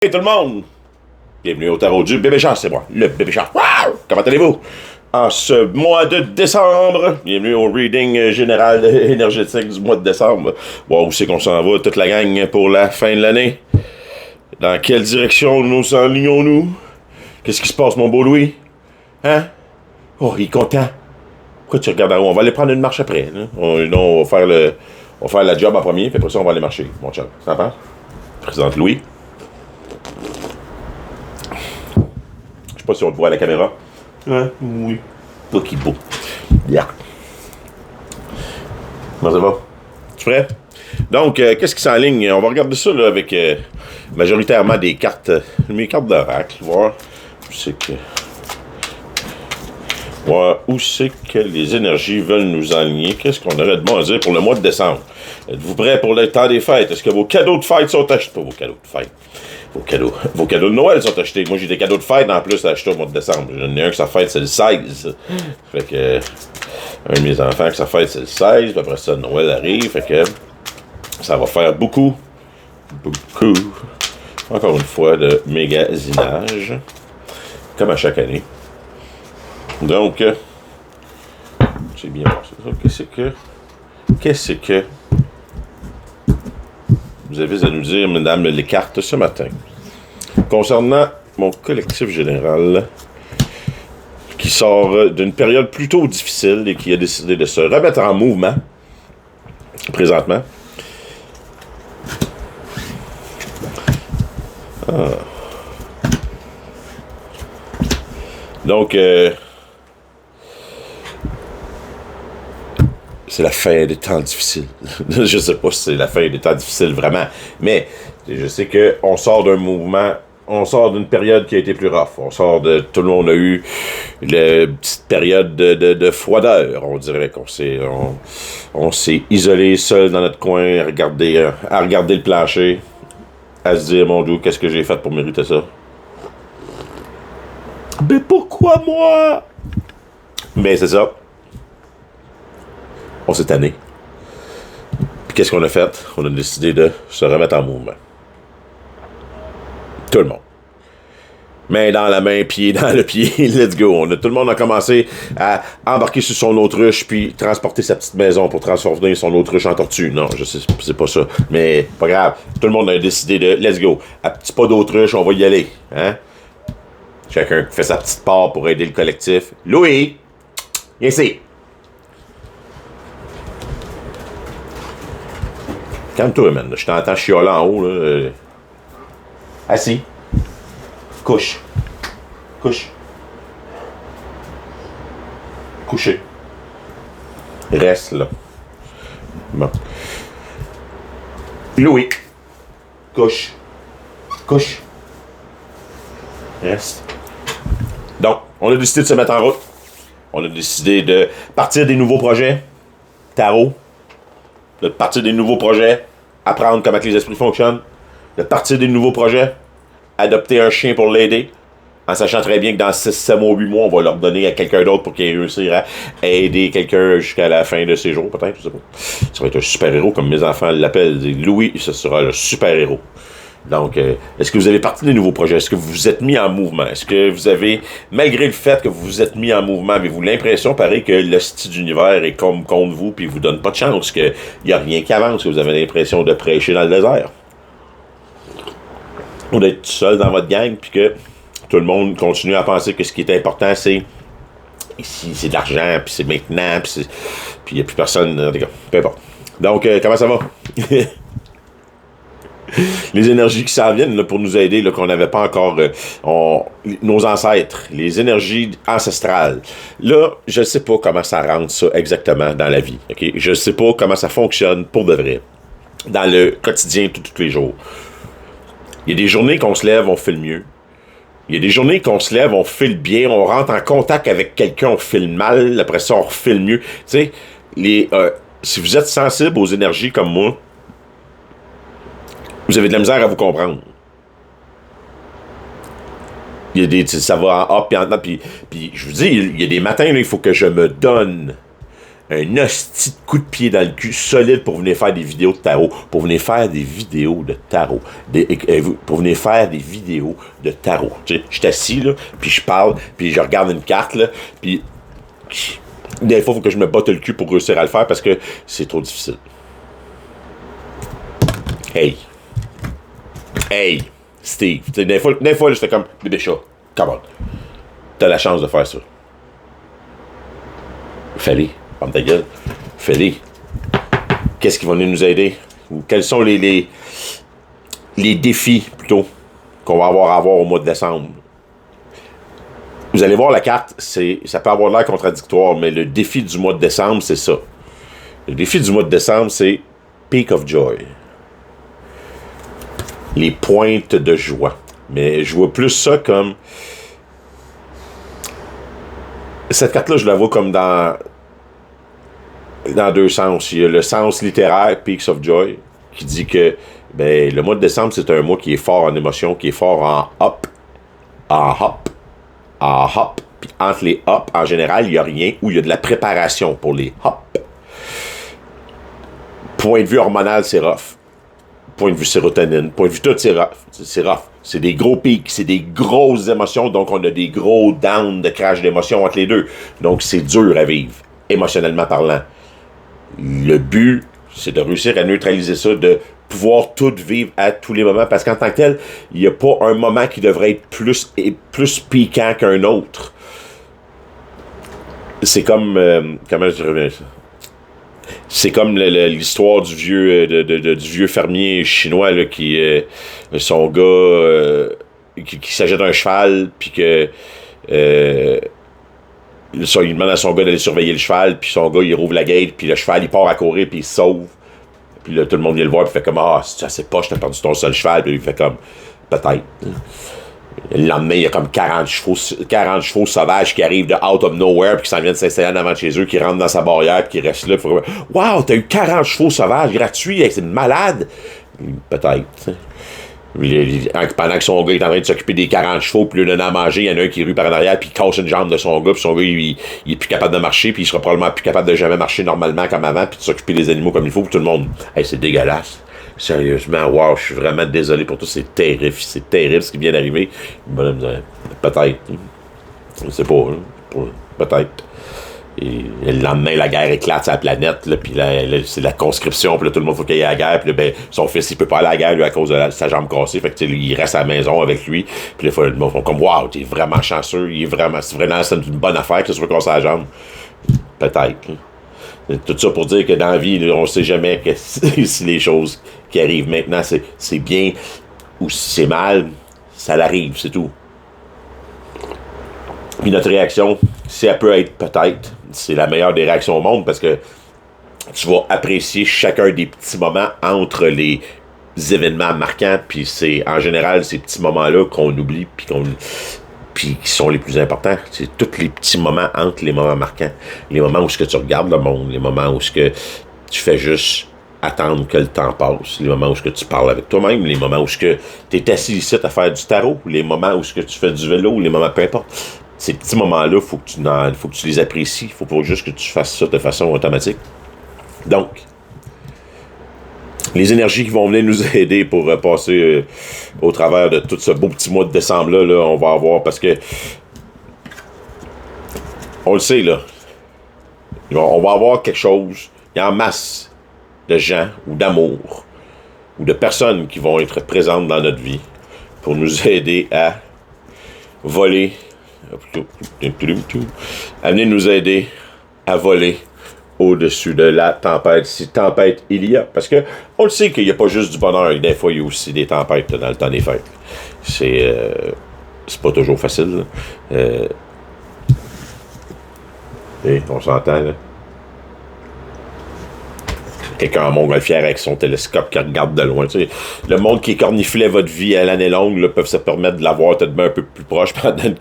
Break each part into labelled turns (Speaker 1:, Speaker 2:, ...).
Speaker 1: Hey tout le monde! Bienvenue au tarot du bébé chat, c'est moi, le bébé chat. Wow! Comment allez-vous? En ce mois de décembre, bienvenue au reading général énergétique du mois de décembre. Bon, où c'est qu'on s'en va, toute la gang, pour la fin de l'année? Dans quelle direction nous enlignons-nous? Qu'est-ce qui se passe, mon beau Louis? Hein? Oh, il est content. Pourquoi tu regardes en haut? On va aller prendre une marche après. Là. On va faire la job en premier, puis après ça, on va aller marcher, mon chum. Ça va? Présente Louis. Je sais pas si on te voit à la caméra. Hein? Oui. Pas qui beau. Yeah. Comment ça va? Tu prêt? Donc, qu'est-ce qui s'enligne? On va regarder ça là, avec majoritairement des cartes, mes cartes d'oracle. Voir où c'est que les énergies veulent nous aligner. Qu'est-ce qu'on aurait de bon à dire pour le mois de décembre? Êtes-vous prêts pour le temps des fêtes? Est-ce que vos cadeaux de fête sont achetés? Pas vos cadeaux de fête. Vos cadeaux de Noël sont achetés. Moi, j'ai des cadeaux de fête en plus à acheter au mois de décembre. J'en ai un que sa fête, c'est le 16. Fait que, un de mes enfants que sa fête, c'est le 16. Puis après ça, Noël arrive. Fait que, ça va faire beaucoup, encore une fois, de magasinage. Comme à chaque année. Donc, c'est bien passé ça. Qu'est-ce que vous avez à nous dire, mesdames les cartes, ce matin? Concernant mon collectif général, qui sort d'une période plutôt difficile et qui a décidé de se remettre en mouvement, présentement. Donc, c'est la fin des temps difficiles. Je sais pas si c'est la fin des temps difficiles vraiment, mais je sais qu'on sort d'un mouvement, on sort d'une période qui a été plus rough. Tout le monde a eu une petite période de froideur. On dirait on s'est isolé seul dans notre coin à regarder le plancher, à se dire, mon Dieu, qu'est-ce que j'ai fait pour mériter ça? Mais pourquoi moi? Mais c'est ça. On s'est tanné. Puis qu'est-ce qu'on a fait? On a décidé de se remettre en mouvement. Tout le monde. Main dans la main, pied dans le pied, let's go. Tout le monde a commencé à embarquer sur son autruche, puis transporter sa petite maison pour transformer son autruche en tortue. Non, je sais, c'est pas ça. Mais pas grave. Tout le monde a décidé de let's go. À petit pas d'autruche, on va y aller. Hein? Chacun fait sa petite part pour aider le collectif. Louis! Viens ici! Calme-toi, man. Je t'entends chioler en haut, là. Assis. Couche. Couché. Reste, là. Bon. Louis. Couche. Reste. Donc, on a décidé de se mettre en route. On a décidé de partir des nouveaux projets. Tarot. De partir des nouveaux projets, apprendre comment les esprits fonctionnent, de partir des nouveaux projets, adopter un chien pour l'aider, en sachant très bien que dans 6, 7 mois, 8 mois, on va leur donner à quelqu'un d'autre pour qu'il réussisse à aider quelqu'un jusqu'à la fin de ses jours, peut-être, je sais pas. Ça va être un super-héros, comme mes enfants l'appellent. Louis, ce sera le super-héros. Donc, est-ce que vous avez parti des nouveaux projets? Est-ce que vous vous êtes mis en mouvement? Est-ce que vous avez, malgré le fait que vous vous êtes mis en mouvement, avez-vous l'impression, pareil, que le style d'univers est comme contre vous, puis il vous donne pas de chance, qu'il n'y a rien qui avance, que vous avez l'impression de prêcher dans le désert? Ou d'être tout seul dans votre gang, puis que tout le monde continue à penser que ce qui est important, c'est ici, c'est de l'argent, puis c'est maintenant, puis il n'y a plus personne, en tout cas, peu importe. Donc, comment ça va? Les énergies qui s'en viennent là, pour nous aider, là, qu'on n'avait pas encore, nos ancêtres, les énergies ancestrales. Là, je sais pas comment ça rentre ça exactement dans la vie. Okay? Je sais pas comment ça fonctionne pour de vrai, dans le quotidien tous les jours. Il y a des journées qu'on se lève, on fait le mieux. Il y a des journées qu'on se lève, on fait le bien, on rentre en contact avec quelqu'un, on fait le mal, après ça, on refait le mieux. Tu sais, si vous êtes sensible aux énergies comme moi, vous avez de la misère à vous comprendre. Ça va en up et en down, puis je vous dis, il y a des matins, là, il faut que je me donne un hostie de coup de pied dans le cul solide pour venir faire des vidéos de tarot. Pour venir faire des vidéos de tarot. Pour venir faire des vidéos de tarot. Tu sais, je suis assis, là, puis je parle, puis je regarde une carte, là, puis des fois, il faut que je me batte le cul pour réussir à le faire parce que c'est trop difficile. Hey, Steve. Des fois, je fais comme bébé chat. Come on. T'as la chance de faire ça. Fallait. Ferme ta gueule. Fallait. Qu'est-ce qui va venir nous aider? Quels sont les défis, plutôt, qu'on va avoir à avoir au mois de décembre? Vous allez voir la carte, ça peut avoir l'air contradictoire, mais le défi du mois de décembre, c'est ça. Le défi du mois de décembre, c'est Peak of Joy. Les pointes de joie. Mais je vois plus ça comme... Cette carte-là, je la vois comme dans deux sens. Il y a le sens littéraire, Peaks of Joy, qui dit que le mois de décembre, c'est un mois qui est fort en émotion, qui est fort en up, en hop, en hop. Puis entre les hop, en général, il n'y a rien, ou il y a de la préparation pour les hop. Point de vue hormonal, c'est rough. Point de vue sérotonine, point de vue tout, c'est rough. C'est rough. C'est des gros pics, c'est des grosses émotions, donc on a des gros downs de crash d'émotions entre les deux. Donc c'est dur à vivre, émotionnellement parlant. Le but, c'est de réussir à neutraliser ça, de pouvoir tout vivre à tous les moments, parce qu'en tant que tel, il n'y a pas un moment qui devrait être plus piquant qu'un autre. C'est comme... comment je dirais ça? C'est comme l'histoire du vieux fermier chinois là, qui son gars qui s'achète un cheval, puis que il demande à son gars d'aller surveiller le cheval, puis son gars il rouvre la gate, puis le cheval il part à courir, puis il se sauve. Puis là tout le monde vient le voir, puis fait comme c'est assez poche, t'as perdu ton seul cheval, puis il fait comme peut-être. Le lendemain, il y a comme 40 chevaux sauvages qui arrivent de out of nowhere puis qui s'en viennent s'installer en avant de chez eux, qui rentrent dans sa barrière puis qui restent là. Wow, t'as eu 40 chevaux sauvages gratuits, c'est malade! Peut-être. Pendant que son gars est en train de s'occuper des 40 chevaux, puis lui donne à manger, il y en a un qui rue par en arrière, puis il casse une jambe de son gars, puis son gars, il est plus capable de marcher, puis il sera probablement plus capable de jamais marcher normalement comme avant, puis de s'occuper des animaux comme il faut, puis tout le monde. Hey, c'est dégueulasse. Sérieusement, wow, je suis vraiment désolé pour tout, c'est terrible ce qui vient d'arriver. Peut-être. Je sais pas, hein, peut-être. Et le lendemain, la guerre éclate sur la planète, là, puis c'est la conscription, puis là, tout le monde faut qu'il aille à la guerre, puis là, son fils, il peut pas aller à la guerre, lui, à cause de sa jambe cassée, fait que, il reste à la maison avec lui, puis là, le monde font comme, wow, t'es vraiment chanceux, c'est une bonne affaire que ce soit cassé la jambe. Peut-être. Tout ça pour dire que dans la vie, là, on sait jamais que si les choses qui arrivent maintenant, c'est bien ou si c'est mal, ça l'arrive, c'est tout. Puis notre réaction, si elle peut être peut-être, c'est la meilleure des réactions au monde parce que tu vas apprécier chacun des petits moments entre les événements marquants, puis c'est en général ces petits moments-là qu'on oublie, puis qui sont les plus importants. C'est tous les petits moments entre les moments marquants. Les moments où ce que tu regardes le monde, les moments où ce que tu fais juste attendre que le temps passe, les moments où ce que tu parles avec toi-même, les moments où ce que tu es assis ici à faire du tarot, les moments où ce que tu fais du vélo, les moments, peu importe. Ces petits moments-là, faut que tu les apprécies. Faut pas juste que tu fasses ça de façon automatique. Donc, les énergies qui vont venir nous aider pour passer au travers de tout ce beau petit mois de décembre-là, là, on va avoir, parce que on le sait, là, on va avoir quelque chose, il y a en masse de gens, ou d'amour, ou de personnes qui vont être présentes dans notre vie pour nous aider à voler, à venir nous aider à voler au-dessus de la tempête, si tempête il y a. Parce que on le sait qu'il n'y a pas juste du bonheur, des fois il y a aussi des tempêtes dans le temps des fêtes. C'est pas toujours facile. On s'entend, là. Quelqu'un en montgolfière avec son télescope qui regarde de loin. Tu sais, le monde qui corniflait votre vie à l'année longue là, peuvent se permettre de l'avoir peut-être un peu plus proche pendant une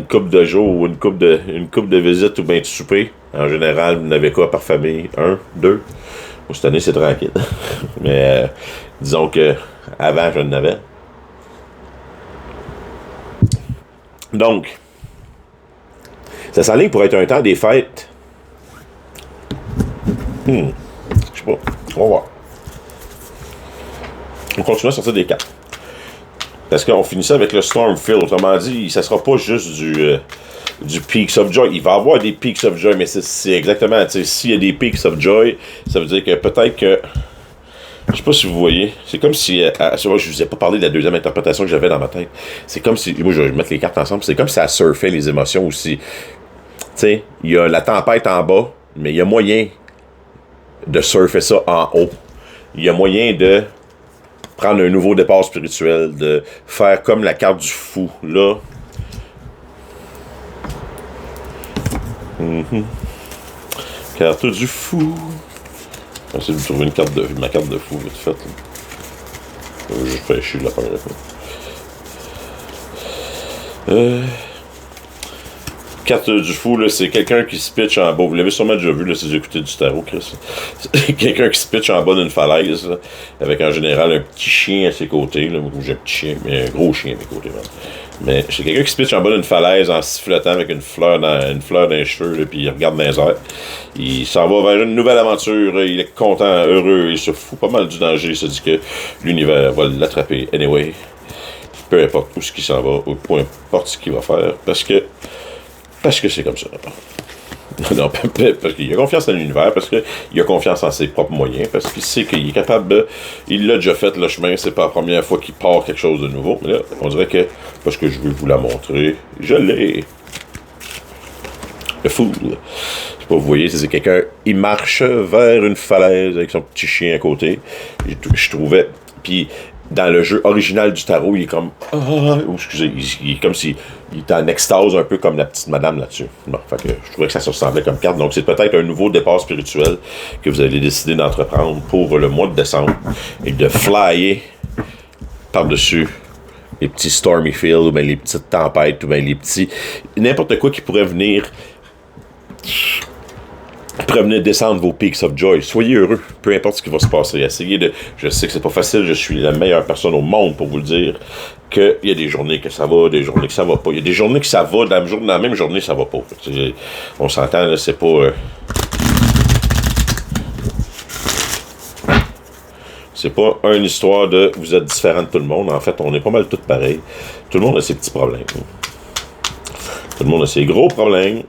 Speaker 1: couple de jours ou une couple de visites ou bien de souper. En général, vous n'avez quoi par famille? 1, 2. Cette année, c'est tranquille. Mais disons que avant, je n'avais. Donc, Ça s'enligne pour être un temps des fêtes. Je sais pas. On va voir. On continue à sortir des cartes. Parce qu'on finissait avec le Stormfield. Autrement dit, ça sera pas juste du Peaks of Joy. Il va y avoir des Peaks of Joy, mais c'est exactement, tu sais, s'il y a des Peaks of Joy, ça veut dire que peut-être que, je sais pas si vous voyez, c'est comme si, je vous ai pas parlé de la deuxième interprétation que j'avais dans ma tête. C'est comme si, moi je vais mettre les cartes ensemble, c'est comme si ça surfait les émotions aussi. Tu sais, il y a la tempête en bas, mais il y a moyen de surfer ça en haut. Il y a moyen de prendre un nouveau départ spirituel, de faire comme la carte du fou, là. Carte du fou. J'essaie de vous trouver ma carte de fou, vite fait. Je fais chier la première fois. Carte du fou, là, c'est quelqu'un qui se pitch en bas. Vous l'avez sûrement déjà vu, là, si vous écoutez du tarot, Chris. C'est quelqu'un qui se pitch en bas d'une falaise, là, avec en général un petit chien à ses côtés. Là. J'ai un petit chien, mais un gros chien à mes côtés. Là. Mais c'est quelqu'un qui se pitch en bas d'une falaise en sifflotant avec une fleur dans les cheveux, là, puis il regarde dans les airs. Il s'en va vers une nouvelle aventure. Il est content, heureux, il se fout pas mal du danger. Il se dit que l'univers va l'attraper. Anyway, peu importe où ce qu'il s'en va, ou peu importe ce qu'il va faire, parce que c'est comme ça. Non, parce qu'il a confiance en l'univers, parce qu'il a confiance en ses propres moyens, parce qu'il sait qu'il est capable de... Il l'a déjà fait, le chemin, c'est pas la première fois qu'il part quelque chose de nouveau. Mais là, on dirait que, parce que je vais vous la montrer, je l'ai. Le fool. Je sais pas, vous voyez, c'est quelqu'un, il marche vers une falaise avec son petit chien à côté. Je trouvais... Puis... Dans le jeu original du tarot, il est comme... excusez, il est comme s'il était en extase, un peu comme la petite madame là-dessus. Bon, fait que je trouvais que ça se ressemblait comme carte. Donc, c'est peut-être un nouveau départ spirituel que vous allez décider d'entreprendre pour le mois de décembre et de flyer par-dessus les petits stormy fields, ou bien les petites tempêtes, ou bien les petits... N'importe quoi qui pourrait venir descendre vos peaks of joy. Soyez heureux, peu importe ce qui va se passer. Essayez de... Je sais que c'est pas facile, je suis la meilleure personne au monde pour vous le dire, qu'il y a des journées que ça va, des journées que ça va pas. Il y a des journées que ça va, dans la même journée, ça va pas. On s'entend, là, c'est pas... C'est pas une histoire de vous êtes différent de tout le monde. En fait, on est pas mal tous pareils. Tout le monde a ses petits problèmes. Tout le monde a ses gros problèmes.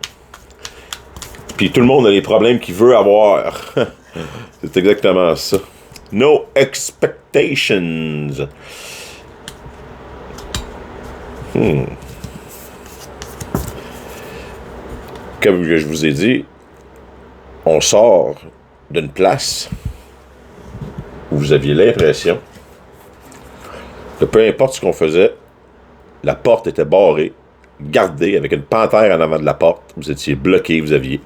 Speaker 1: Puis tout le monde a les problèmes qu'il veut avoir. C'est exactement ça. No expectations. Comme je vous ai dit, on sort d'une place où vous aviez l'impression que peu importe ce qu'on faisait, la porte était barrée, gardé avec une panthère en avant de la porte, vous étiez bloqué, vous aviez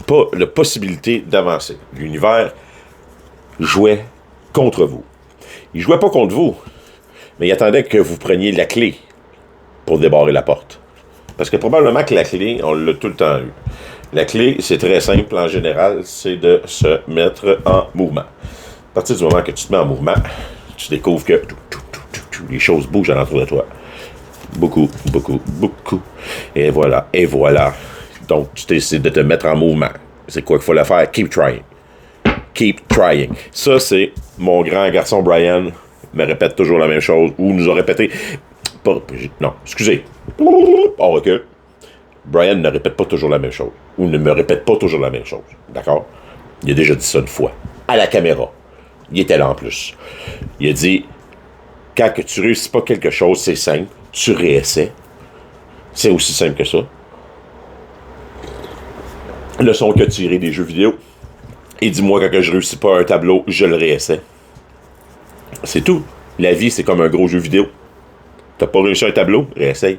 Speaker 1: pas la possibilité d'avancer. L'univers jouait contre vous. Il jouait pas contre vous, mais il attendait que vous preniez la clé pour débarrer la porte. Parce que probablement que la clé, on l'a tout le temps eu. La clé, c'est très simple en général, c'est de se mettre en mouvement. À partir du moment que tu te mets en mouvement, tu découvres que les choses bougent à l'entour de toi. Beaucoup, beaucoup, beaucoup. Et voilà, et voilà. Donc, tu décides de te mettre en mouvement. C'est quoi qu'il faut faire? Keep trying. Keep trying. Ça, c'est mon grand garçon Brian me répète toujours la même chose, ou nous a répété... Non, excusez. On recule. Brian ne répète pas toujours la même chose, ou ne me répète pas toujours la même chose. D'accord? Il a déjà dit ça une fois. À la caméra. Il était là en plus. Il a dit... Quand que tu réussis pas quelque chose, c'est simple. Tu réessais. C'est aussi simple que ça. Leçon que tiré des jeux vidéo. Et dis-moi, quand que je réussis pas un tableau, je le réessaie. C'est tout. La vie, c'est comme un gros jeu vidéo. T'as pas réussi un tableau, réessaye.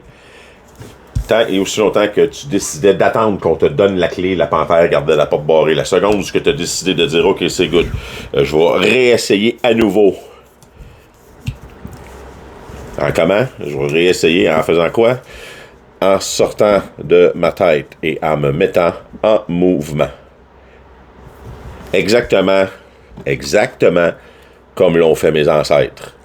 Speaker 1: Tant et aussi longtemps que tu décidais d'attendre qu'on te donne la clé, la panthère gardait la porte barrée. La seconde où tu as décidé de dire « Ok, c'est good. Je vais réessayer à nouveau. » En comment? Je vais réessayer en faisant quoi? En sortant de ma tête et en me mettant en mouvement. Exactement comme l'ont fait mes ancêtres.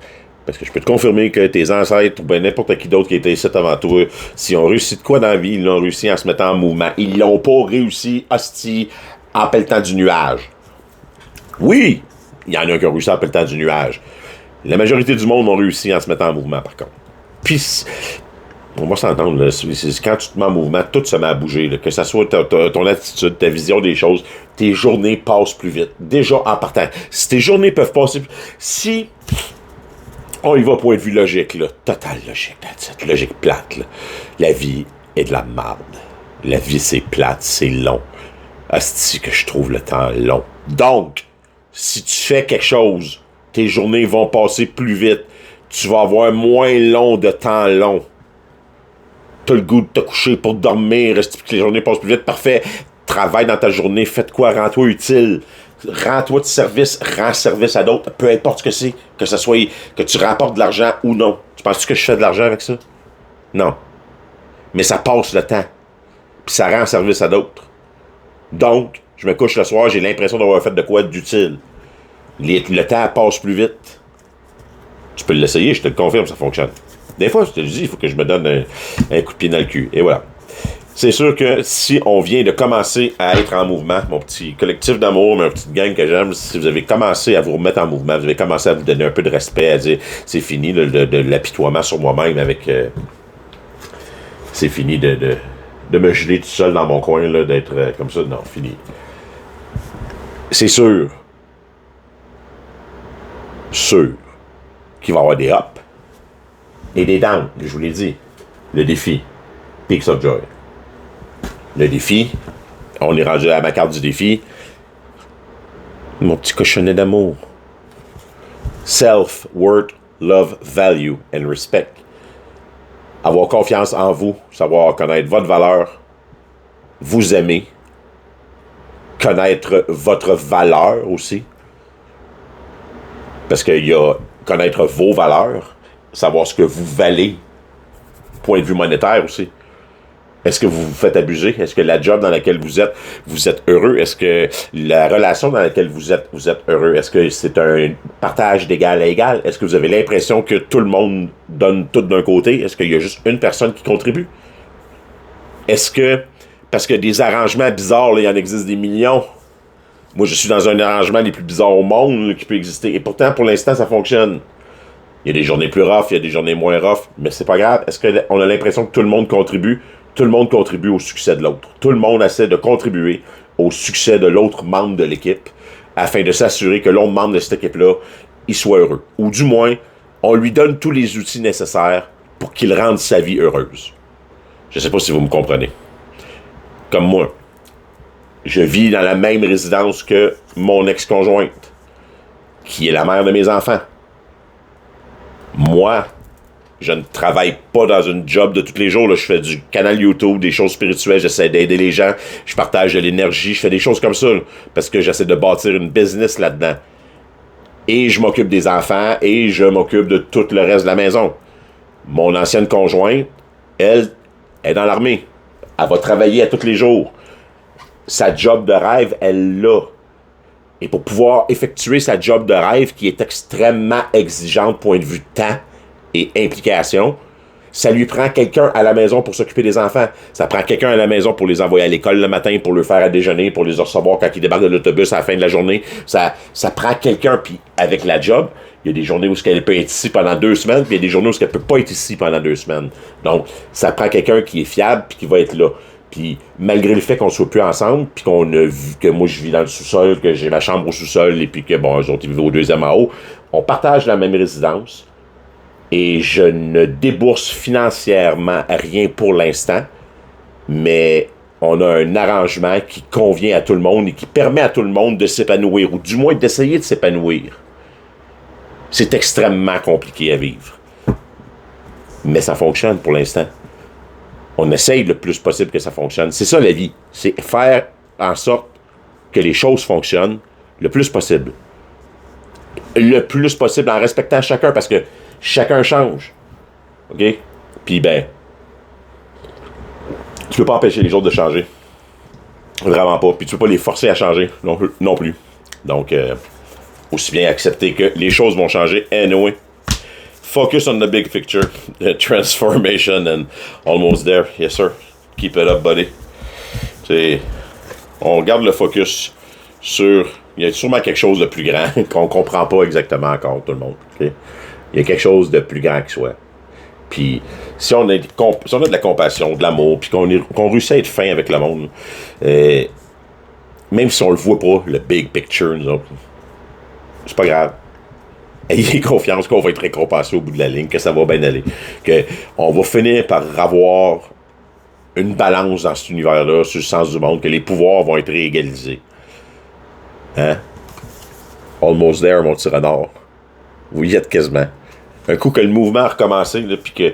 Speaker 1: Parce que je peux te confirmer que tes ancêtres ou bien n'importe qui d'autre qui était ici avant toi, s'ils ont réussi de quoi dans la vie, ils l'ont réussi en se mettant en mouvement. Ils l'ont pas réussi, hostie, en pelletant du nuage. Oui, il y en a qui ont réussi en pelletant du nuage. La majorité du monde ont réussi en se mettant en mouvement, par contre. Puis, on va s'entendre, là, quand tu te mets en mouvement, tout se met à bouger. Là, que ce soit ton attitude, ta vision des choses, tes journées passent plus vite. Déjà, en partant. Si tes journées peuvent passer... Si... On y va point de vue logique, là. Total logique, cette logique plate, là. La vie est de la merde. La vie, c'est plate, c'est long. Asti que je trouve le temps long. Donc, si tu fais quelque chose, tes journées vont passer plus vite. Tu vas avoir moins long de temps long. T'as le goût de te coucher pour dormir, que les journées passent plus vite. Parfait. Travaille dans ta journée, fais de quoi, rends-toi utile. Rends-toi de service, rends service à d'autres, peu importe ce que c'est, que ce soit que tu rapportes de l'argent ou non. Tu penses que je fais de l'argent avec ça? Non. Mais ça passe le temps. Puis ça rend service à d'autres. Donc, je me couche le soir, j'ai l'impression d'avoir fait de quoi d'utile. Le temps passe plus vite. Tu peux l'essayer, je te le confirme, ça fonctionne. Des fois, je te le dis, il faut que je me donne un coup de pied dans le cul. Et voilà. C'est sûr que si on vient de commencer à être en mouvement, mon petit collectif d'amour, ma petite gang que j'aime, si vous avez commencé à vous remettre en mouvement, vous avez commencé à vous donner un peu de respect, à dire c'est fini de l'apitoiement sur moi-même avec... c'est fini de me geler tout seul dans mon coin, là, d'être comme ça. Non, fini. C'est sûr qu'il va y avoir des ups et des downs, je vous l'ai dit. Le défi. Peaks of Joy. Le défi, on est rendu à ma carte du défi. Mon petit cochonnet d'amour. Self, worth, love, value and respect. Avoir confiance en vous, savoir connaître votre valeur, vous aimer, connaître votre valeur aussi. Parce qu'il y a connaître vos valeurs, savoir ce que vous valez, point de vue monétaire aussi. Est-ce que vous vous faites abuser? Est-ce que la job dans laquelle vous êtes heureux? Est-ce que la relation dans laquelle vous êtes heureux? Est-ce que c'est un partage d'égal à égal? Est-ce que vous avez l'impression que tout le monde donne tout d'un côté? Est-ce qu'il y a juste une personne qui contribue? Est-ce que, parce que des arrangements bizarres, là, il y en existe des millions. Moi, je suis dans un arrangement les plus bizarres au monde là, qui peut exister. Et pourtant, pour l'instant, ça fonctionne. Il y a des journées plus rough, il y a des journées moins rough, mais c'est pas grave. Est-ce qu'on a l'impression que tout le monde contribue? Tout le monde contribue au succès de l'autre. Tout le monde essaie de contribuer au succès de l'autre membre de l'équipe afin de s'assurer que l'autre membre de cette équipe-là, il soit heureux. Ou du moins, on lui donne tous les outils nécessaires pour qu'il rende sa vie heureuse. Je sais pas si vous me comprenez. Comme moi, je vis dans la même résidence que mon ex-conjointe, qui est la mère de mes enfants. Moi, je ne travaille pas dans une job de tous les jours. Là. Je fais du canal YouTube, des choses spirituelles, j'essaie d'aider les gens, je partage de l'énergie, je fais des choses comme ça, là, parce que j'essaie de bâtir une business là-dedans. Et je m'occupe des enfants, et je m'occupe de tout le reste de la maison. Mon ancienne conjointe, elle, est dans l'armée. Elle va travailler à tous les jours. Sa job de rêve, elle l'a. Et pour pouvoir effectuer sa job de rêve, qui est extrêmement exigeante point de vue temps, et implication, ça lui prend quelqu'un à la maison pour s'occuper des enfants. Ça prend quelqu'un à la maison pour les envoyer à l'école le matin, pour leur faire à déjeuner, pour les recevoir quand ils débarquent de l'autobus à la fin de la journée. Ça prend quelqu'un, puis avec la job, il y a des journées où elle peut être ici pendant 2 semaines, puis il y a des journées où elle peut pas être ici pendant 2 semaines. Donc, ça prend quelqu'un qui est fiable, puis qui va être là. Puis, malgré le fait qu'on soit plus ensemble, puis qu'on a vu que moi, je vis dans le sous-sol, que j'ai ma chambre au sous-sol, et puis que, bon, eux autres, ils vivent au 2e en haut, on partage la même résidence. Et je ne débourse financièrement rien pour l'instant, mais on a un arrangement qui convient à tout le monde et qui permet à tout le monde de s'épanouir, ou du moins d'essayer de s'épanouir. C'est extrêmement compliqué à vivre. Mais ça fonctionne pour l'instant. On essaye le plus possible que ça fonctionne. C'est ça la vie. C'est faire en sorte que les choses fonctionnent le plus possible. Le plus possible en respectant chacun, parce que chacun change. OK? Puis, ben, tu peux pas empêcher les autres de changer. Vraiment pas. Puis, tu peux pas les forcer à changer non plus. Donc, aussi bien accepter que les choses vont changer anyway. Focus on the big picture. Transformation and almost there. Yes, sir. Keep it up, buddy. On garde le focus sur... Il y a sûrement quelque chose de plus grand qu'on comprend pas exactement encore, tout le monde. Okay? Il y a quelque chose de plus grand qui soit. Puis, si on a de la compassion, de l'amour, puis qu'on réussit à être fin avec le monde, même si on le voit pas, le big picture, nous autres, c'est pas grave. Ayez confiance qu'on va être récompensé au bout de la ligne, que ça va bien aller. Qu'on va finir par avoir une balance dans cet univers-là, sur le sens du monde, que les pouvoirs vont être réégalisés. Hein? Almost there, mon petit renard. Vous y êtes quasiment. Un coup que le mouvement a recommencé, là, puis que...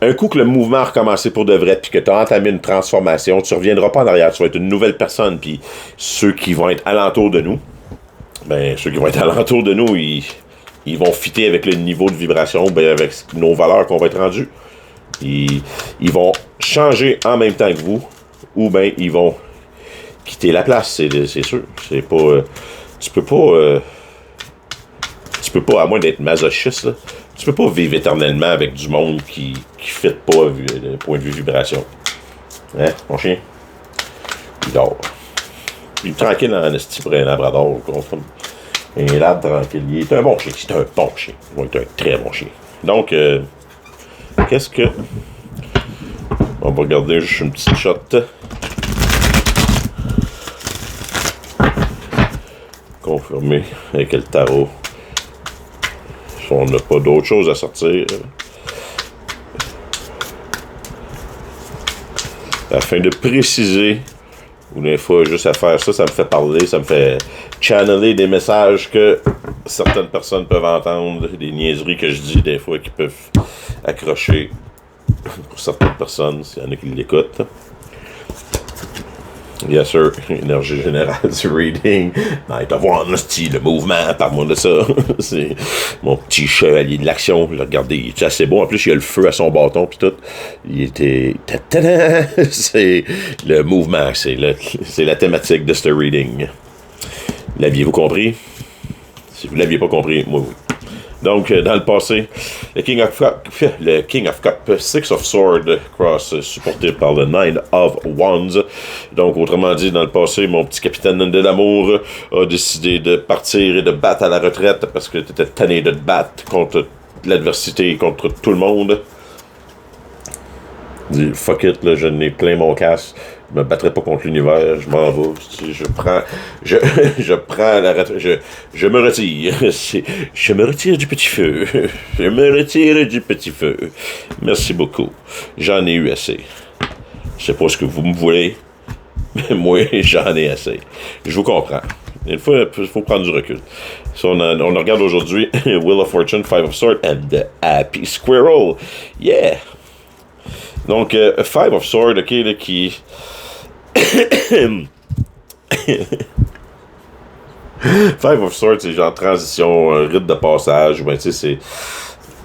Speaker 1: Un coup que le mouvement a recommencé pour de vrai, puis que tu as entamé une transformation, tu reviendras pas en arrière, tu vas être une nouvelle personne, puis ceux qui vont être alentour de nous, ils vont fitter avec le niveau de vibration, ben avec nos valeurs qu'on va être rendus. Ils vont changer en même temps que vous, ou bien ils vont quitter la place, c'est sûr. C'est pas... tu peux pas, à moins d'être masochiste, là, tu peux pas vivre éternellement avec du monde qui ne fit pas du point de vue vibration. Hein, mon chien? Il dort. Il est tranquille en esti pour un labrador. Un lab tranquille. Il est un bon chien. C'est un bon chien. Il va être un très bon chien. Donc, qu'est-ce que... On va regarder juste une petite shot. Confirmé avec le tarot. Si on n'a pas d'autre chose à sortir. Afin de préciser, ou des fois juste à faire ça, ça me fait parler, ça me fait channeler des messages que certaines personnes peuvent entendre, des niaiseries que je dis des fois qui peuvent accrocher pour certaines personnes, s'il y en a qui l'écoutent. Yes sir, énergie générale du reading. Night of One, le mouvement, parle-moi de ça. C'est mon petit chevalier de l'action. Regardez, il est assez beau. En plus, il a le feu à son bâton pis tout. Il était... C'est le mouvement, c'est la thématique de ce reading. L'aviez-vous compris? Si vous l'aviez pas compris, moi oui. Donc, dans le passé, le King of Cup, Six of Swords, cross, supporté par le Nine of Wands. Donc, autrement dit, dans le passé, mon petit capitaine de l'amour a décidé de partir et de battre à la retraite parce que tu étais tanné de te battre contre l'adversité, contre tout le monde. Il dit, fuck it, là, je n'ai plein mon casque. Je me battrai pas contre l'univers, je m'en vais. Je prends la retraite. Je me retire. Je me retire du petit feu. Je me retire du petit feu. Merci beaucoup. J'en ai eu assez. Je sais pas ce que vous me voulez, mais moi, j'en ai assez. Je vous comprends. Une fois, il faut prendre du recul. So, on regarde aujourd'hui Wheel of Fortune, Five of Swords, and the Happy Squirrel. Yeah! Donc, Five of Swords, ok, là, qui... Five of Swords, c'est genre transition, un rite de passage, ben, tu sais, c'est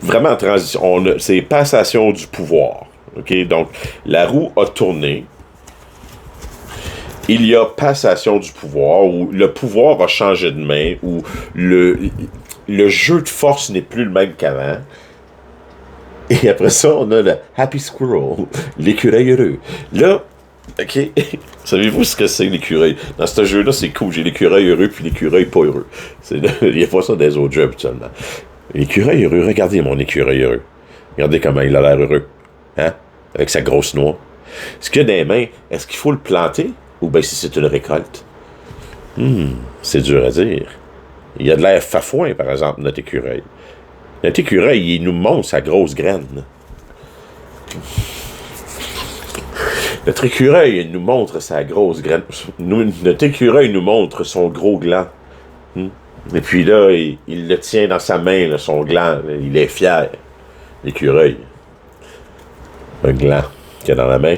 Speaker 1: vraiment transition, c'est passation du pouvoir, ok, donc, la roue a tourné, il y a passation du pouvoir, où le pouvoir a changé de main, où le jeu de force n'est plus le même qu'avant. Et après ça, on a le Happy Squirrel, l'écureuil heureux. Là, ok, savez-vous ce que c'est l'écureuil? Dans ce jeu-là, c'est cool. J'ai l'écureuil heureux puis l'écureuil pas heureux. Il n'y a pas ça dans les autres jeux habituellement. L'écureuil heureux, regardez mon écureuil heureux. Regardez comment il a l'air heureux. Hein? Avec sa grosse noix. Ce qu'il y a dans les mains, est-ce qu'il faut le planter? Ou bien si c'est une récolte? C'est dur à dire. Il y a de l'air fafouin, par exemple, notre écureuil. Notre écureuil, il nous montre sa grosse graine. Notre écureuil nous montre sa grosse graine. Notre écureuil nous montre son gros gland. Et puis là, il le tient dans sa main, là, son gland. Là, il est fier. L'écureuil. Un gland qu'il a dans la main.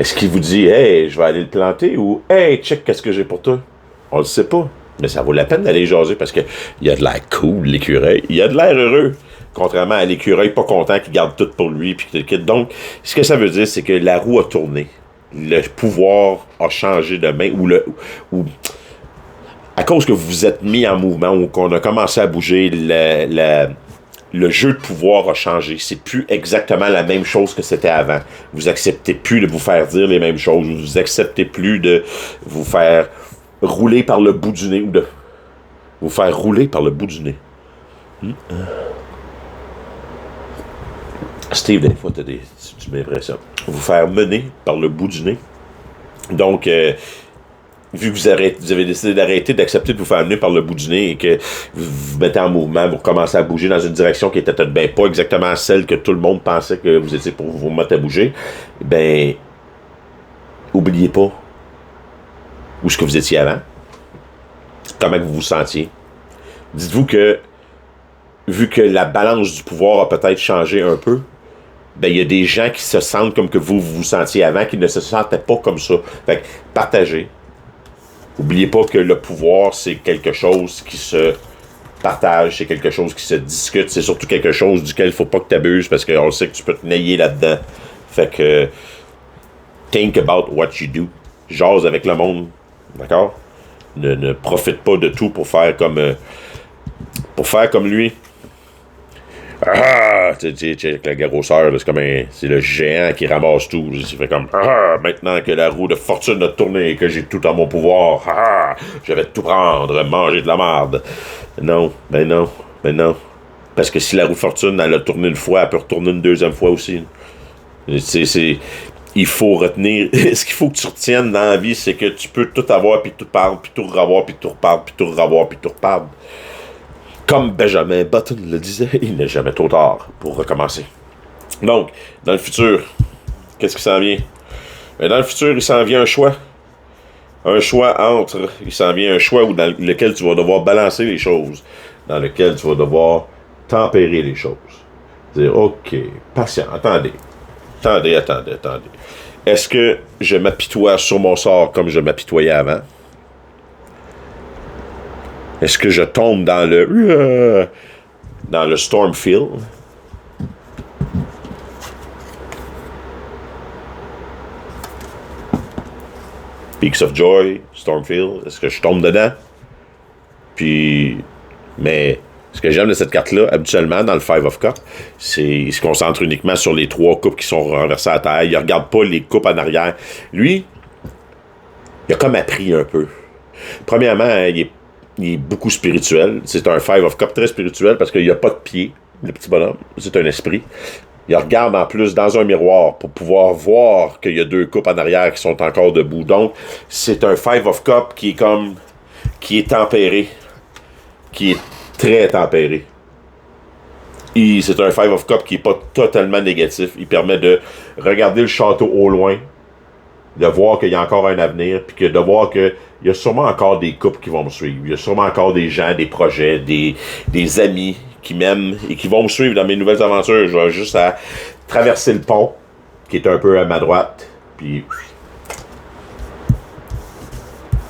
Speaker 1: Est-ce qu'il vous dit, hey, je vais aller le planter ou hey, check, qu'est-ce que j'ai pour toi? On le sait pas. Mais ça vaut la peine d'aller jaser parce qu'il y a de l'air cool, l'écureuil. Il y a de l'air heureux. Contrairement à l'écureuil pas content qui garde tout pour lui. Puis donc, ce que ça veut dire, c'est que la roue a tourné. Le pouvoir a changé de main. à cause que vous vous êtes mis en mouvement ou qu'on a commencé à bouger, le jeu de pouvoir a changé. C'est plus exactement la même chose que c'était avant. Vous acceptez plus de vous faire dire les mêmes choses. Vous acceptez plus de vous faire rouler par le bout du nez ou de vous faire rouler par le bout du nez. Steve, des fois, tu m'impressionnes. Vous faire mener par le bout du nez. Donc, vu que vous avez décidé d'arrêter d'accepter de vous faire mener par le bout du nez et que vous vous mettez en mouvement, vous recommencez à bouger dans une direction qui était peut-être pas exactement celle que tout le monde pensait que vous étiez pour vous mettre à bouger, ben, oubliez pas où est-ce que vous étiez avant, comment que vous vous sentiez. Dites-vous que, vu que la balance du pouvoir a peut-être changé un peu, ben, il y a des gens qui se sentent comme que vous vous sentiez avant, qui ne se sentaient pas comme ça. Fait que, partagez. Oubliez pas que le pouvoir, c'est quelque chose qui se partage, c'est quelque chose qui se discute, c'est surtout quelque chose duquel il faut pas que tu abuses parce qu'on sait que tu peux te nailler là-dedans. Fait que, think about what you do. Jase avec le monde, d'accord? Ne profite pas de tout pour faire comme lui. Tu sais, avec la grosseur, c'est le géant qui ramasse tout. C'est fait comme, maintenant que la roue de fortune a tourné et que j'ai tout en mon pouvoir, je vais tout prendre, manger de la merde. Non. Parce que si la roue de fortune, elle a tourné une fois, elle peut retourner une deuxième fois aussi. Il faut retenir, ce qu'il faut que tu retiennes dans la vie, c'est que tu peux tout avoir, puis tout perdre, puis tout revoir, puis tout reperdre, puis tout revoir, puis tout reperdre. Comme Benjamin Button le disait, il n'est jamais trop tard pour recommencer. Donc, dans le futur, qu'est-ce qui s'en vient? Dans le futur, il s'en vient un choix. Il s'en vient un choix dans lequel tu vas devoir balancer les choses, dans lequel tu vas devoir tempérer les choses. Dire, OK, patient, attendez. Est-ce que je m'apitoie sur mon sort comme je m'apitoyais avant? Est-ce que je tombe dans le Stormfield? Peaks of Joy, Stormfield, est-ce que je tombe dedans? Mais ce que j'aime de cette carte-là, habituellement, dans le Five of Cups, c'est qu'il se concentre uniquement sur les 3 coupes qui sont renversées à terre. Il ne regarde pas les coupes en arrière. Lui, il a comme appris un peu. Premièrement, il est beaucoup spirituel. C'est un Five of Cups très spirituel parce qu'il n'y a pas de pied, le petit bonhomme. C'est un esprit. Il regarde en plus dans un miroir pour pouvoir voir qu'il y a 2 coupes en arrière qui sont encore debout. Donc, c'est un Five of Cups qui est tempéré. Qui est très tempéré. C'est un Five of Cups qui n'est pas totalement négatif. Il permet de regarder le château au loin, de voir qu'il y a encore un avenir, puis de voir qu'il y a sûrement encore des couples qui vont me suivre. Il y a sûrement encore des gens, des projets, des amis qui m'aiment et qui vont me suivre dans mes nouvelles aventures. Je vais juste à traverser le pont, qui est un peu à ma droite, puis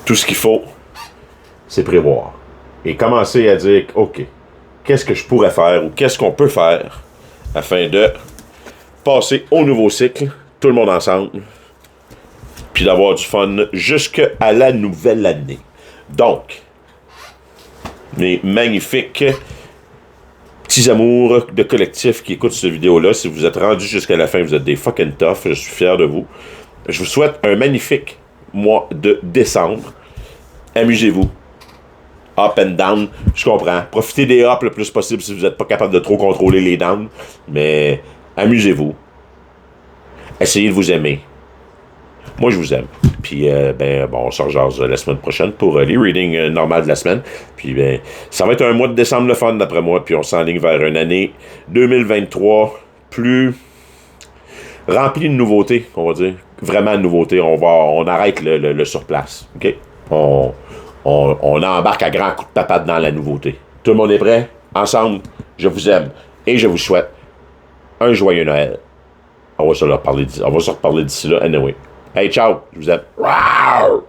Speaker 1: tout ce qu'il faut, c'est prévoir. Et commencer à dire, OK, qu'est-ce que je pourrais faire ou qu'est-ce qu'on peut faire afin de passer au nouveau cycle, tout le monde ensemble, puis d'avoir du fun jusqu'à la nouvelle année. Donc, mes magnifiques petits amours de collectif qui écoutent cette vidéo-là, si vous êtes rendus jusqu'à la fin, vous êtes des fucking tough, je suis fier de vous. Je vous souhaite un magnifique mois de décembre. Amusez-vous. Up and down, je comprends. Profitez des ups le plus possible si vous n'êtes pas capable de trop contrôler les downs. Mais amusez-vous. Essayez de vous aimer. Moi, je vous aime. Puis, on se rejase la semaine prochaine pour les readings normales de la semaine. Puis, ça va être un mois de décembre le fun, d'après moi. Puis, on s'enligne vers une année 2023 plus remplie de nouveautés, on va dire. Vraiment de nouveautés. On arrête le surplace. OK? On embarque à grands coups de papade dans la nouveauté. Tout le monde est prêt? Ensemble, je vous aime. Et je vous souhaite un joyeux Noël. On va se reparler d'ici là. Anyway. Hey, ciao! Je vous aime. Rawr!